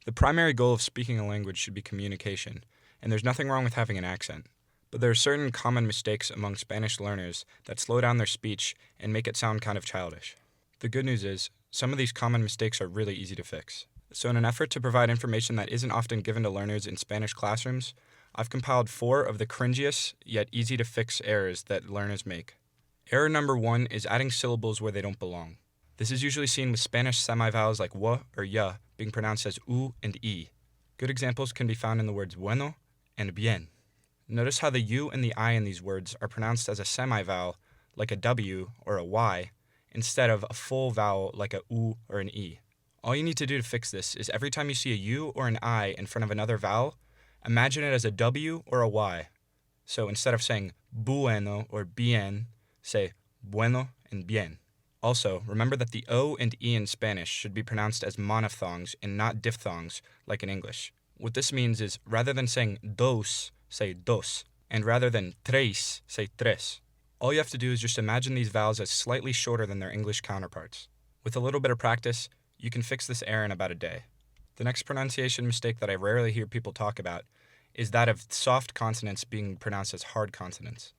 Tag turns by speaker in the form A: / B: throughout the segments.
A: The primary goal of speaking a language should be communication, and there's nothing wrong with having an accent. But there are certain common mistakes among Spanish learners that slow down their speech and make it sound kind of childish. The good news is, some of these common mistakes are really easy to fix. So in an effort to provide information that isn't often given to learners in Spanish classrooms, I've compiled 4 of the cringiest yet easy to fix errors that learners make. Error number 1 is adding syllables where they don't belong. This is usually seen with Spanish semivowels like w or y being pronounced as u and e. Good examples can be found in the words bueno and bien. Notice how the u and the I in these words are pronounced as a semivowel, like a w or a y, instead of a full vowel like a u or an e. All you need to do to fix this is every time you see a u or an I in front of another vowel, imagine it as a w or a y. So instead of saying bueno or bien, say bueno and bien. Also, remember that the O and E in Spanish should be pronounced as monophthongs and not diphthongs like in English. What this means is, rather than saying dos, say dos, and rather than tres, say tres. All you have to do is just imagine these vowels as slightly shorter than their English counterparts. With a little bit of practice, you can fix this error in about a day. The next pronunciation mistake that I rarely hear people talk about is that of soft consonants being pronounced as hard consonants.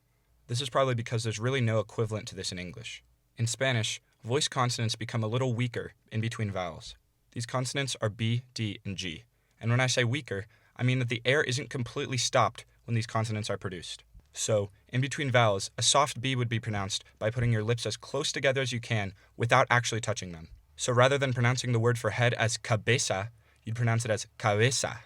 A: This is probably because there's really no equivalent to this in English. In Spanish, voice consonants become a little weaker in between vowels. These consonants are B, D, and G. And when I say weaker, I mean that the air isn't completely stopped when these consonants are produced. So, in between vowels, a soft B would be pronounced by putting your lips as close together as you can without actually touching them. So rather than pronouncing the word for head as cabeza, you'd pronounce it as cabeza.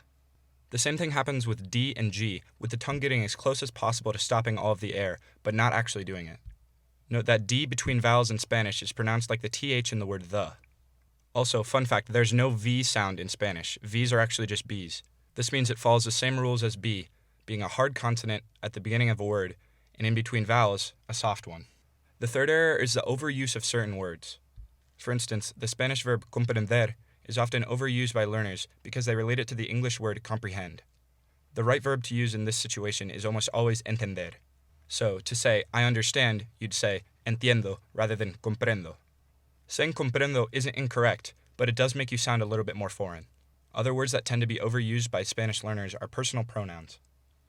A: The same thing happens with D and G, with the tongue getting as close as possible to stopping all of the air, but not actually doing it. Note that D between vowels in Spanish is pronounced like the TH in the word the. Also, fun fact, there's no V sound in Spanish. V's are actually just B's. This means it follows the same rules as B, being a hard consonant at the beginning of a word, and in between vowels, a soft one. The third error is the overuse of certain words. For instance, the Spanish verb comprender is often overused by learners because they relate it to the English word comprehend. The right verb to use in this situation is almost always entender. So, to say, I understand, you'd say entiendo rather than comprendo. Saying comprendo isn't incorrect, but it does make you sound a little bit more foreign. Other words that tend to be overused by Spanish learners are personal pronouns.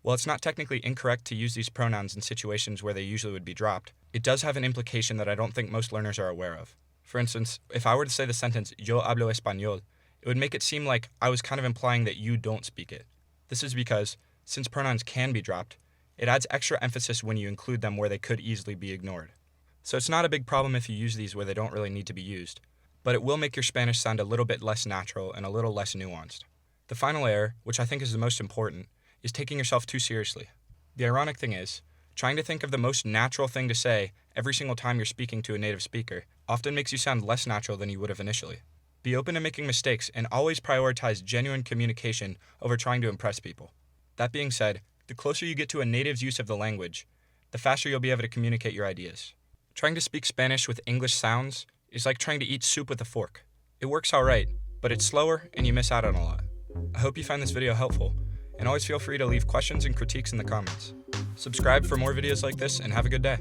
A: While it's not technically incorrect to use these pronouns in situations where they usually would be dropped, it does have an implication that I don't think most learners are aware of. For instance, if I were to say the sentence, yo hablo español, it would make it seem like I was kind of implying that you don't speak it. This is because, since pronouns can be dropped, it adds extra emphasis when you include them where they could easily be ignored. So it's not a big problem if you use these where they don't really need to be used, but it will make your Spanish sound a little bit less natural and a little less nuanced. The final error, which I think is the most important, is taking yourself too seriously. The ironic thing is, trying to think of the most natural thing to say every single time you're speaking to a native speaker often makes you sound less natural than you would have initially. Be open to making mistakes and always prioritize genuine communication over trying to impress people. That being said, the closer you get to a native's use of the language, the faster you'll be able to communicate your ideas. Trying to speak Spanish with English sounds is like trying to eat soup with a fork. It works alright, but it's slower and you miss out on a lot. I hope you find this video helpful, and always feel free to leave questions and critiques in the comments. Subscribe for more videos like this and have a good day.